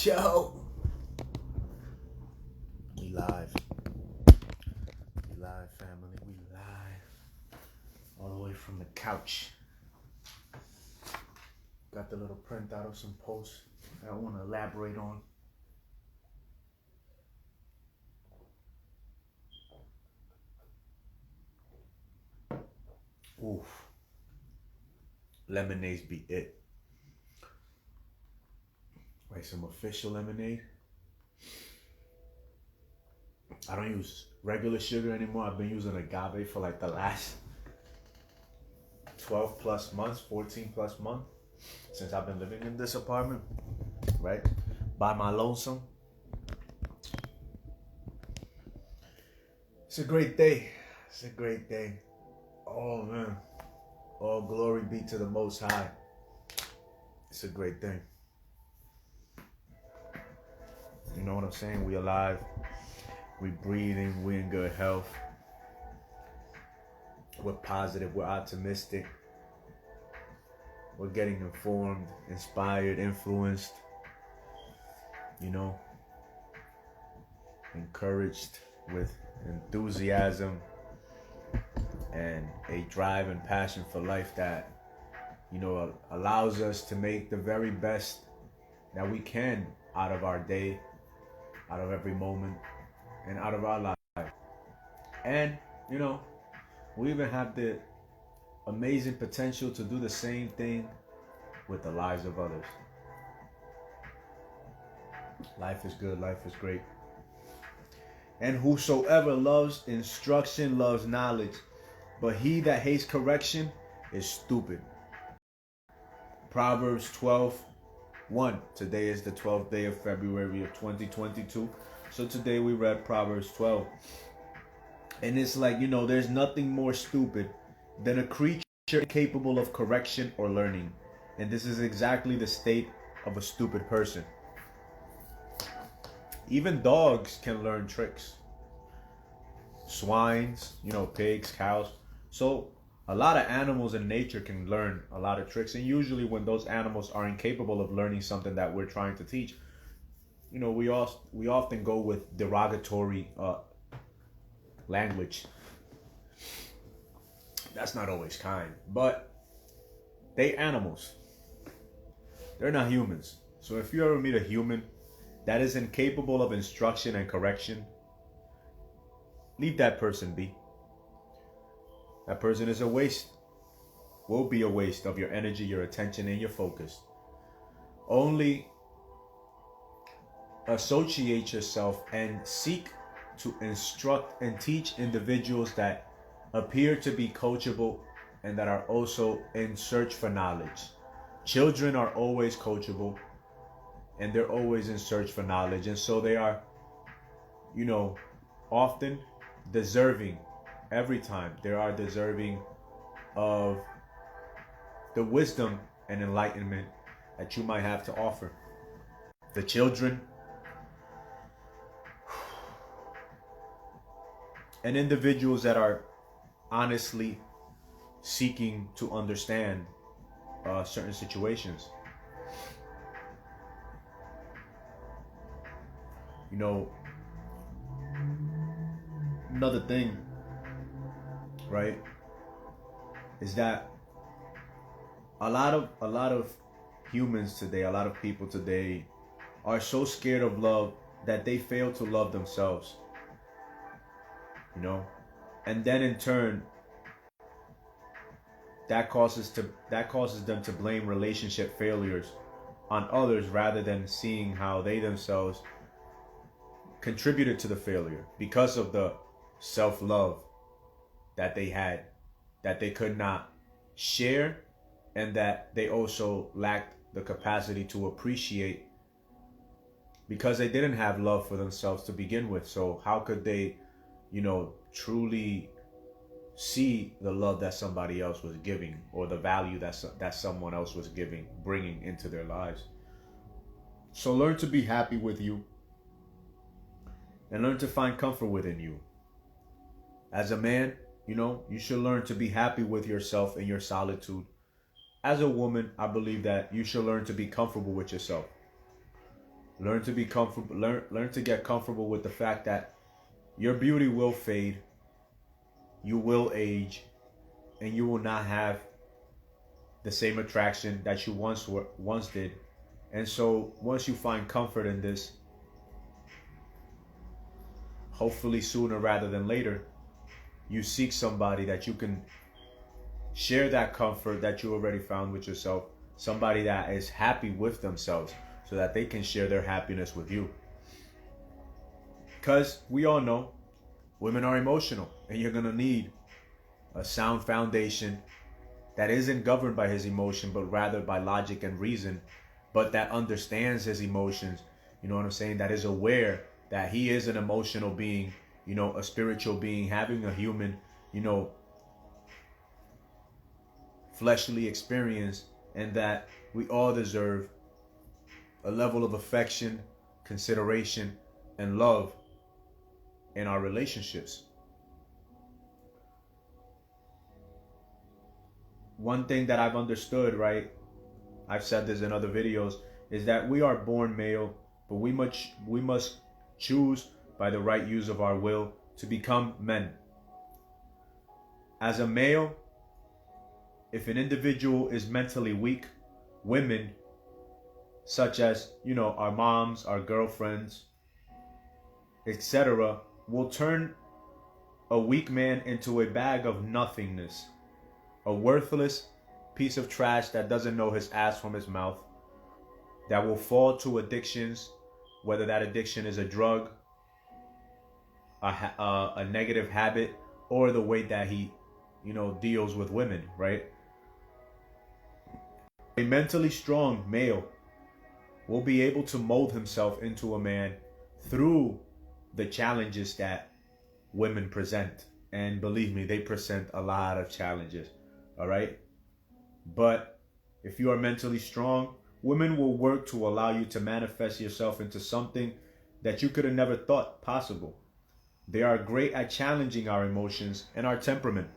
Yo, we live. We live, family. We live. All the way from the couch. Got the little printout of some posts that I want to elaborate on. Oof. Lemonades be it. Wait, some official lemonade. I don't use regular sugar anymore. I've been using agave for like the last 12 plus months, 14 plus months since I've been living in this apartment, right? By my lonesome. It's a great day. It's a great day. Oh man. All glory be to the Most High. It's a great thing. You know what I'm saying? We alive. We breathing. We in good health. We're positive. We're optimistic. We're getting informed, inspired, influenced. You know, encouraged with enthusiasm and a drive and passion for life that, you know, allows us to make the very best that we can out of our day, out of every moment, and out of our life. And, you know, we even have the amazing potential to do the same thing with the lives of others. Life is good. Life is great. And whosoever loves instruction loves knowledge, but he that hates correction is stupid. Proverbs 12:1. Today is the 12th day of February of 2022. So today we read Proverbs 12. And it's like, you know, there's nothing more stupid than a creature incapable of correction or learning. And this is exactly the state of a stupid person. Even dogs can learn tricks. Swines, you know, pigs, cows. So a lot of animals in nature can learn a lot of tricks. And usually when those animals are incapable of learning something that we're trying to teach, you know, we often go with derogatory language. That's not always kind, but they animals. They're not humans. So if you ever meet a human that is incapable of instruction and correction, leave that person be. That person is a waste. Will be a waste of your energy, your attention, and your focus. Only associate yourself and seek to instruct and teach individuals that appear to be coachable and that are also in search for knowledge. Children are always coachable and they're always in search for knowledge, and so they are, you know, often deserving. Every time they are deserving of the wisdom and enlightenment that you might have to offer. The children and individuals that are honestly seeking to understand certain situations. You know, another thing, right, is that a lot of humans today, a lot of people today are so scared of love that they fail to love themselves. You know, and then in turn that causes them to blame relationship failures on others rather than seeing how they themselves contributed to the failure because of the self-love that they had, that they could not share, and that they also lacked the capacity to appreciate because they didn't have love for themselves to begin with. So how could they, you know, truly see the love that somebody else was giving, or the value that someone else was giving, bringing into their lives? So learn to be happy with you and learn to find comfort within you. As a man, you know, you should learn to be happy with yourself in your solitude. As a woman, I believe that you should learn to be comfortable with yourself. Learn to be comfortable. Learn to get comfortable with the fact that your beauty will fade, you will age, and you will not have the same attraction that you once did. And so once you find comfort in this, hopefully sooner rather than later, you seek somebody that you can share that comfort that you already found with yourself, somebody that is happy with themselves so that they can share their happiness with you. Because we all know women are emotional, and you're going to need a sound foundation that isn't governed by his emotion, but rather by logic and reason, but that understands his emotions. You know what I'm saying? That is aware that he is an emotional being, a spiritual being having a human, fleshly experience, and that we all deserve a level of affection, consideration, and love in our relationships. One thing that I've understood, right, I've said this in other videos, is that we are born male, but we must choose by the right use of our will to become men. As a male, if an individual is mentally weak, women, such as, our moms, our girlfriends, etc., will turn a weak man into a bag of nothingness, a worthless piece of trash that doesn't know his ass from his mouth, that will fall to addictions, whether that addiction is a drug, a negative habit, or the way that he, deals with women, right? A mentally strong male will be able to mold himself into a man through the challenges that women present. And believe me, they present a lot of challenges, all right? But if you are mentally strong, women will work to allow you to manifest yourself into something that you could have never thought possible. They are great at challenging our emotions and our temperament,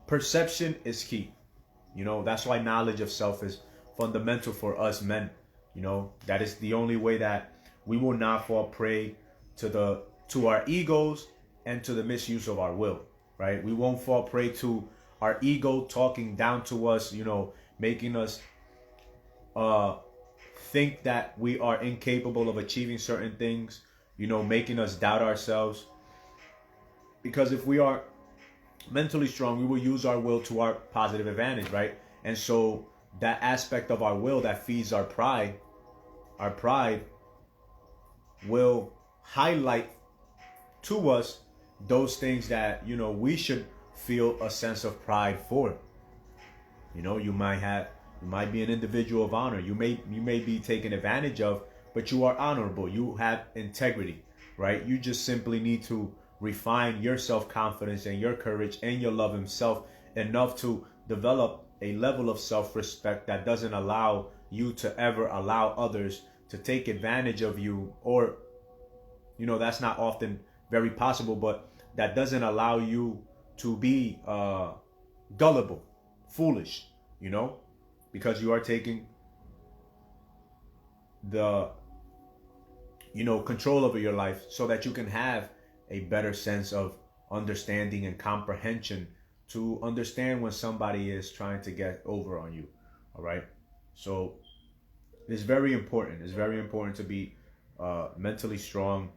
Perception is key. That's why knowledge of self is fundamental for us men. That is the only way that we will not fall prey to our egos and to the misuse of our will, right? We won't fall prey to our ego talking down to us, making us think that we are incapable of achieving certain things, making us doubt ourselves. Because if we are mentally strong, we will use our will to our positive advantage, right? And so that aspect of our will that feeds our pride will highlight to us those things that, we should feel a sense of pride for. You might be an individual of honor. You may be taken advantage of, but you are honorable. You have integrity, right? You just simply need to refine your self-confidence and your courage and your love of self enough to develop a level of self-respect that doesn't allow you to ever allow others to take advantage of you, or that's not often very possible, but that doesn't allow you to be gullible, foolish, because you are taking the control over your life so that you can have a better sense of understanding and comprehension to understand when somebody is trying to get over on you. All right. So it's very important. It's very important to be mentally strong,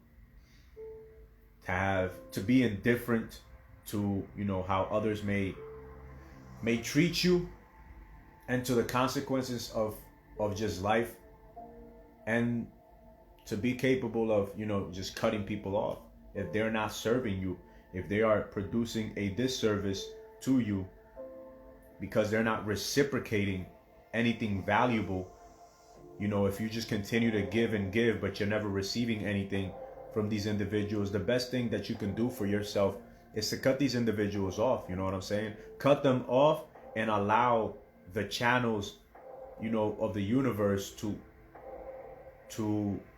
to be indifferent to how others may treat you, and to the consequences of just life, and to be capable of just cutting people off if they're not serving you, if they are producing a disservice to you because they're not reciprocating anything valuable. If you just continue to give and give, but you're never receiving anything from these individuals, the best thing that you can do for yourself is to cut these individuals off. You know what I'm saying? Cut them off and allow the channels, of the universe to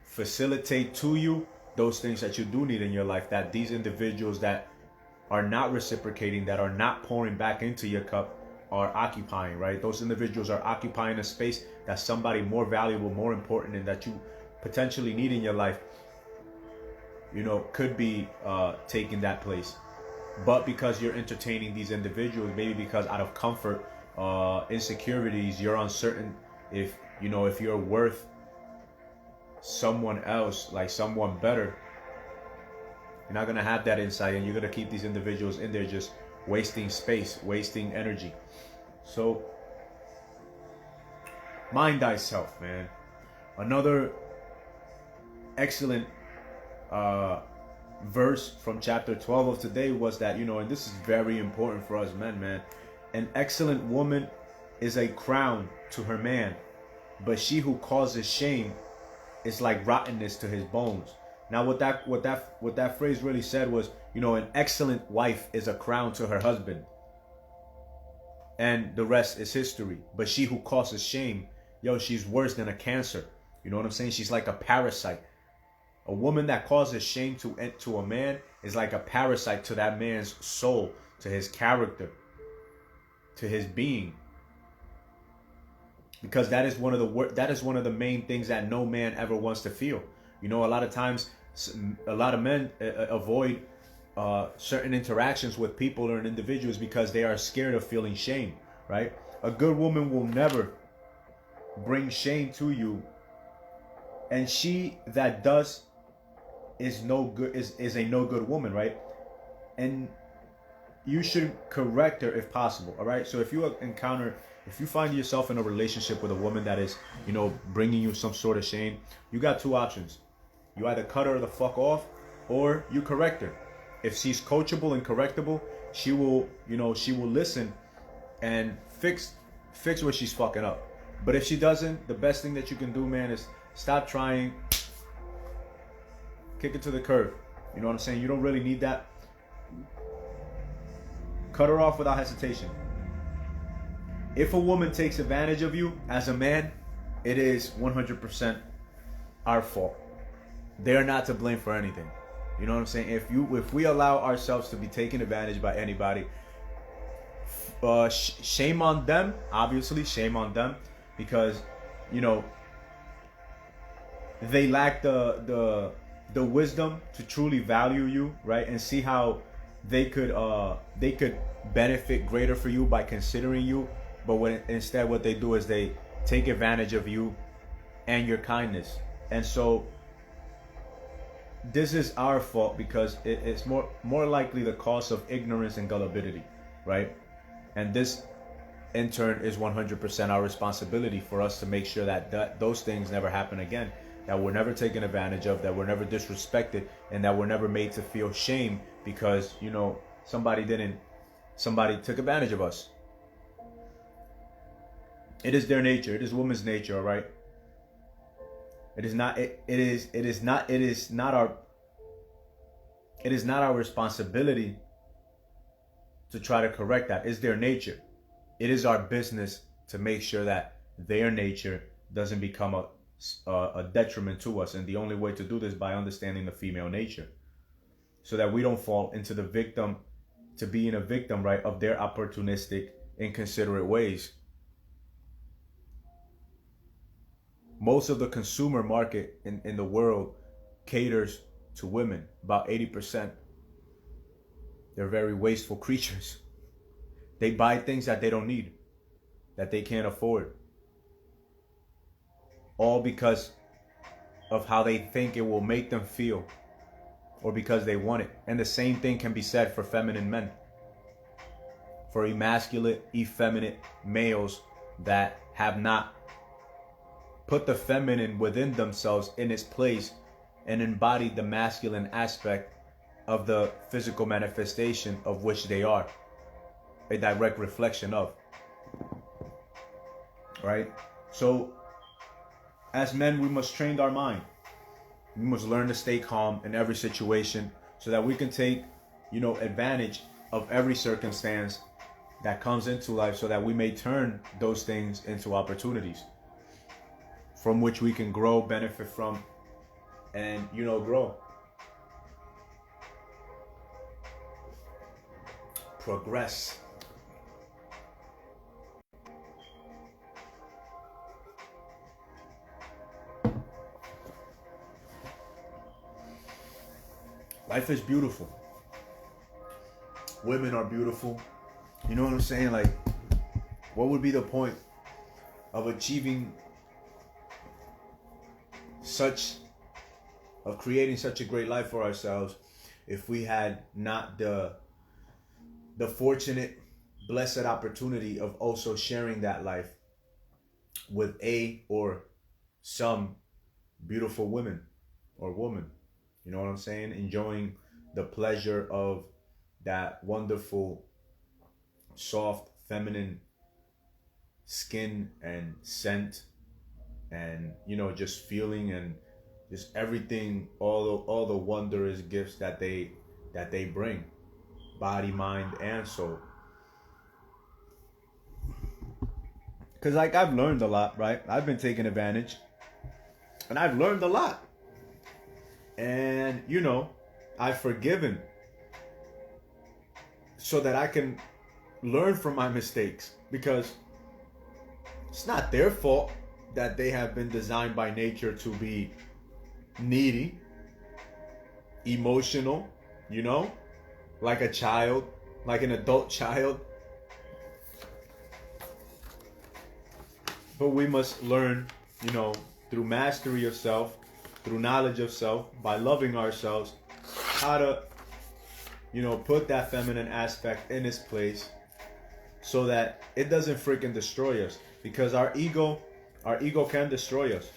facilitate to you those things that you do need in your life, that these individuals that are not reciprocating, that are not pouring back into your cup, are occupying, right? Those individuals are occupying a space that somebody more valuable, more important, and that you potentially need in your life, could be taking that place. But because you're entertaining these individuals, maybe because out of comfort, insecurities, you're uncertain if you're worth someone else, like someone better, you're not gonna have that insight, and you're gonna keep these individuals in there just wasting space, wasting energy. So, mind thyself, man. Another excellent verse from chapter 12 of today was that, and this is very important for us men, man. An excellent woman is a crown to her man, but she who causes shame is like rottenness to his bones. Now, what that phrase really said was, an excellent wife is a crown to her husband, and the rest is history. But she who causes shame, she's worse than a cancer. You know what I'm saying? She's like a parasite. A woman that causes shame to a man is like a parasite to that man's soul, to his character, to his being. Because that is one of the main things that no man ever wants to feel. A lot of times, a lot of men avoid certain interactions with people or individuals because they are scared of feeling shame, right? A good woman will never bring shame to you, and she that does is a no good woman, right? And you should correct her if possible, all right? So if you find yourself in a relationship with a woman that is, bringing you some sort of shame, you got two options. You either cut her the fuck off, or you correct her. If she's coachable and correctable, she will listen and fix what she's fucking up. But if she doesn't, the best thing that you can do, man, is stop trying. Kick it to the curb. You know what I'm saying? You don't really need that. Cut her off without hesitation. If a woman takes advantage of you as a man, it is 100% our fault. They're not to blame for anything. You know what I'm saying? If we allow ourselves to be taken advantage by anybody, shame on them. Obviously, shame on them, because they lack the wisdom to truly value you, right? And see how they could benefit greater for you by considering you. But instead what they do is they take advantage of you and your kindness. And so this is our fault, because it's more likely the cause of ignorance and gullibility, right? And this in turn is 100% our responsibility for us to make sure that those things never happen again, that we're never taken advantage of, that we're never disrespected, and that we're never made to feel shame because somebody took advantage of us. It is their nature. It is woman's nature, all right? It is not our responsibility to try to correct that. It's their nature. It is our business to make sure that their nature doesn't become a detriment to us. And the only way to do this is by understanding the female nature, so that we don't fall into being a victim, right, of their opportunistic, inconsiderate ways. Most of the consumer market in the world caters to women, about 80%. They're very wasteful creatures. They buy things that they don't need, that they can't afford, all because of how they think it will make them feel, or because they want it. And the same thing can be said for feminine men, for emasculate, effeminate males that have not put the feminine within themselves in its place and embodied the masculine aspect of the physical manifestation of which they are a direct reflection of. Right? So, as men, we must train our mind. We must learn to stay calm in every situation, so that we can take, advantage of every circumstance that comes into life, so that we may turn those things into opportunities from which we can grow, benefit from, and, grow. Progress. Life is beautiful. Women are beautiful. You know what I'm saying? Like, what would be the point of achieving of creating such a great life for ourselves if we had not the fortunate, blessed opportunity of also sharing that life with a or some beautiful women or woman? You know what I'm saying? Enjoying the pleasure of that wonderful, soft, feminine skin and scent, and just feeling, and just everything, all the wondrous gifts that they bring, body, mind, and soul. Because like I've learned a lot, right? I've been taken advantage, and I've learned a lot, and I've forgiven so that I can learn from my mistakes, because it's not their fault that they have been designed by nature to be needy, emotional, like a child, like an adult child. But we must learn, through mastery of self, through knowledge of self, by loving ourselves, how to, put that feminine aspect in its place so that it doesn't freaking destroy us. Because our ego can destroy us,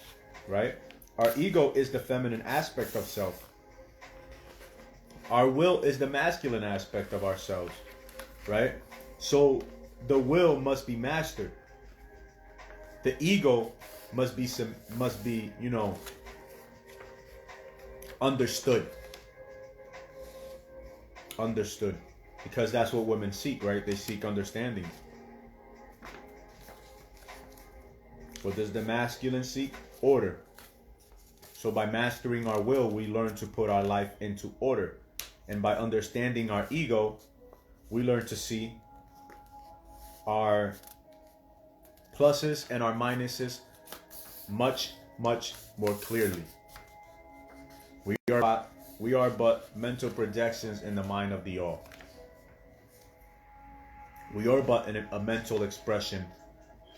right? Our ego is the feminine aspect of self. Our will is the masculine aspect of ourselves, right? So the will must be mastered. The ego must be understood. Understood. Because that's what women seek, right? They seek understanding. What does the masculine seek? Order. So by mastering our will, we learn to put our life into order. And by understanding our ego, we learn to see our pluses and our minuses much, much more clearly. We are but mental projections in the mind of the all. We are but a mental expression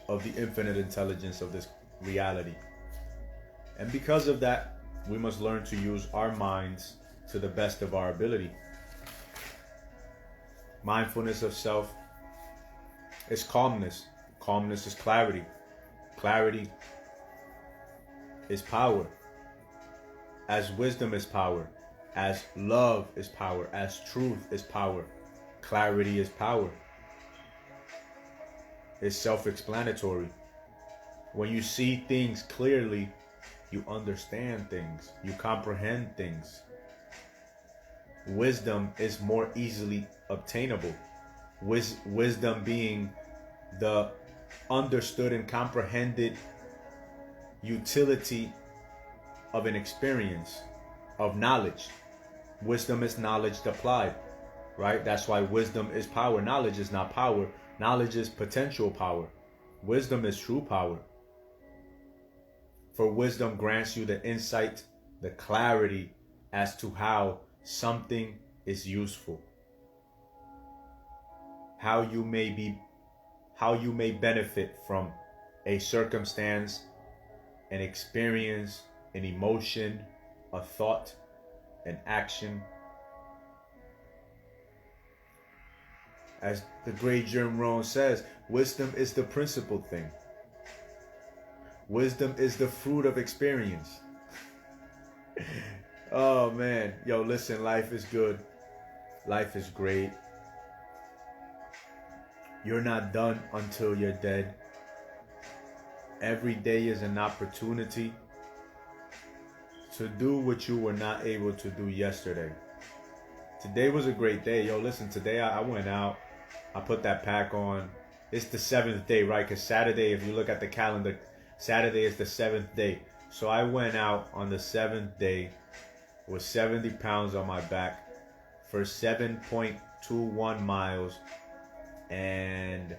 of the infinite intelligence of this reality. And because of that, we must learn to use our minds to the best of our ability. Mindfulness of self is calmness. Calmness is clarity. Clarity is power. As wisdom is power. As love is power. As truth is power. Clarity is power. It's self-explanatory. When you see things clearly, you understand things. You comprehend things. Wisdom is more easily obtainable. Wisdom being the understood and comprehended utility of an experience, of knowledge. Wisdom is knowledge applied, right? That's why wisdom is power. Knowledge is not power. Knowledge is potential power. Wisdom is true power. For wisdom grants you the insight, the clarity as to how something is useful. How you may benefit from a circumstance, an experience, an emotion, a thought, an action. As the great Jim Rohn says, wisdom is the principal thing. Wisdom is the fruit of experience. Oh man, yo, listen, life is good. Life is great. You're not done until you're dead. Every day is an opportunity to do what you were not able to do yesterday. Today was a great day. Yo, listen, today I went out. I put that pack on. It's the 7th day, right? Because Saturday, if you look at the calendar, Saturday is the 7th day. So I went out on the 7th day with 70 pounds on my back for 7.21 miles. And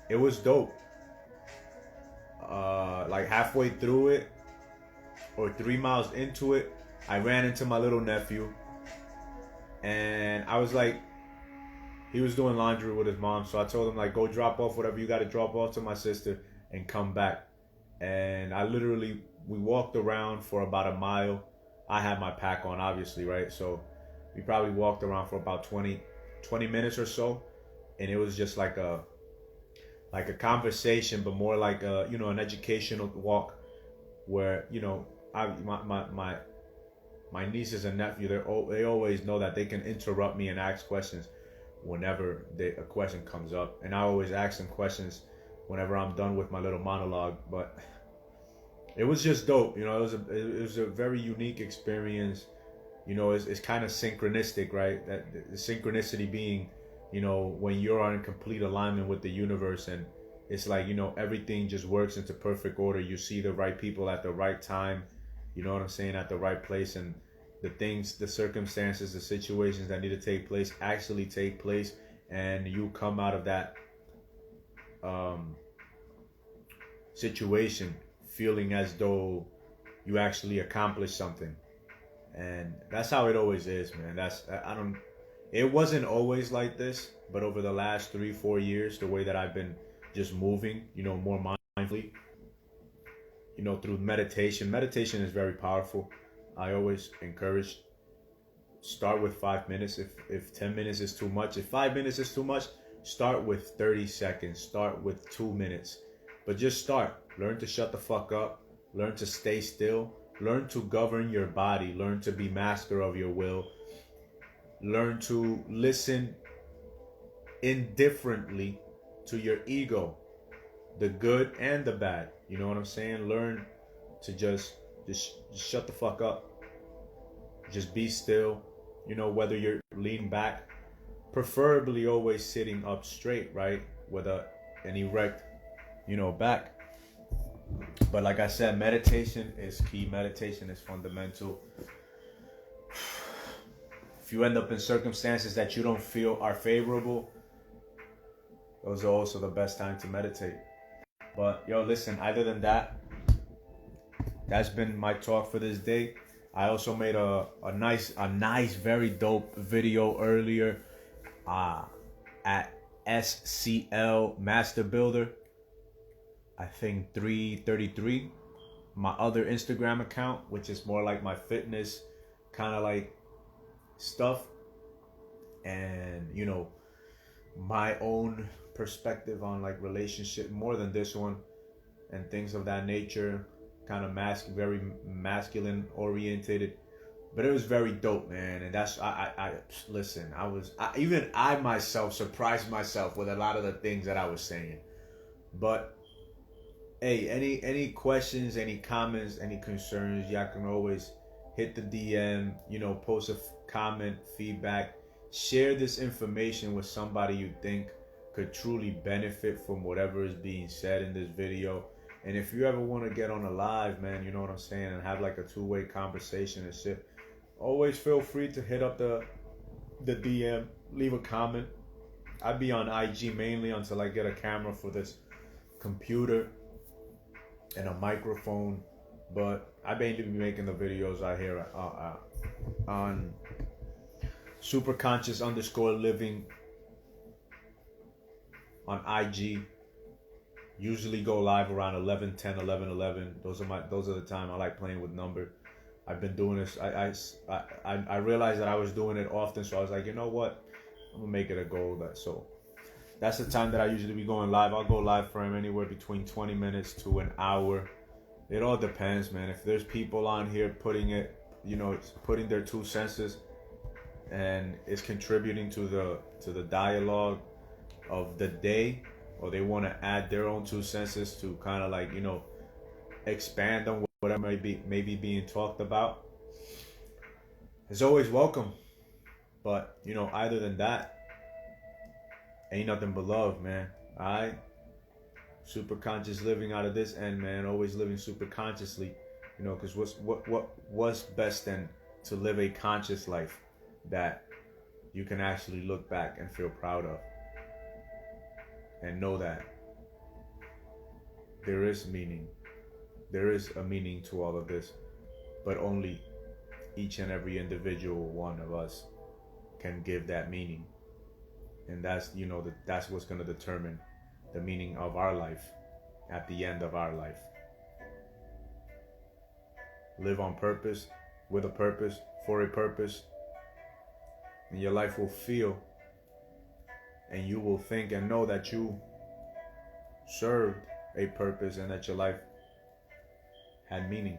it was dope. Like halfway through it, or 3 miles into it, I ran into my little nephew. And I was like, he was doing laundry with his mom, so I told him like, go drop off whatever you got to drop off to my sister and come back. And we walked around for about a mile. I had my pack on, obviously, right? So we probably walked around for about 20 minutes or so. And it was just like a conversation, but more like an educational walk where, my nieces and nephew, they always know that they can interrupt me and ask questions whenever a question comes up. And I always ask them questions whenever I'm done with my little monologue. But it was just dope. It was a very unique experience. It's kind of synchronistic, right? That the synchronicity being, when you're in complete alignment with the universe, and it's like, everything just works into perfect order. You see the right people at the right time, you know what I'm saying, at the right place, and the things, the circumstances, the situations that need to take place actually take place, and you come out of that situation feeling as though you actually accomplished something. And that's how it always is, man. It wasn't always like this, but over the last 3-4 years, the way that I've been just moving, more mindfully, through meditation. Meditation is very powerful. I always encourage, start with 5 minutes. If 10 minutes is too much, if 5 minutes is too much, start with 30 seconds, start with 2 minutes. But just start. Learn to shut the fuck up. Learn to stay still. Learn to govern your body. Learn to be master of your will. Learn to listen indifferently to your ego, the good and the bad. You know what I'm saying? Learn to just shut the fuck up. Just be still. Whether you're leaning back, preferably always sitting up straight, right? With an erect, back. But like I said, meditation is key. Meditation is fundamental. If you end up in circumstances that you don't feel are favorable, those are also the best time to meditate. But listen, other than that, that's been my talk for this day. I also made a nice, very dope video earlier at SCL Master Builder. I think 333. My other Instagram account, which is more like my fitness kind of like stuff, and my own perspective on like relationship more than this one and things of that nature, kind of very masculine orientated. But it was very dope, man. And that's I listen, I myself surprised myself with a lot of the things that I was saying. But hey, any questions, any comments, any concerns, y'all can always hit the DM, post a comment, feedback. Share this information with somebody you think could truly benefit from whatever is being said in this video. And if you ever want to get on a live, man, you know what I'm saying, and have like a two-way conversation and shit, always feel free to hit up the DM, leave a comment. I'd be on IG mainly until I get a camera for this computer and a microphone. But I mainly be making the videos out here on superconscious_living on IG. Usually go live around 11:10, 11:11. Those are the time I like playing with numbers. I've been doing this. I realized that I was doing it often, so I was like, you know what? I'm gonna make it a goal. So that's the time that I usually be going live. I'll go live for anywhere between 20 minutes to an hour. It all depends, man. If there's people on here putting their 2 cents and it's contributing to the dialogue of the day, or they want to add their own 2 cents to kind of like, expand on whatever may be being talked about, it's always welcome. But other than that, ain't nothing but love, man. Alright, super conscious living out of this end, man. Always living super consciously, because what's best than to live a conscious life that you can actually look back and feel proud of, and know that there is a meaning to all of this, but only each and every individual one of us can give that meaning. And that's, that's what's going to determine the meaning of our life at the end of our life. Live on purpose, with a purpose, for a purpose, and your life will feel, and you will think and know that you served a purpose and that your life had meaning.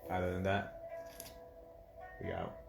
Other than that, we out.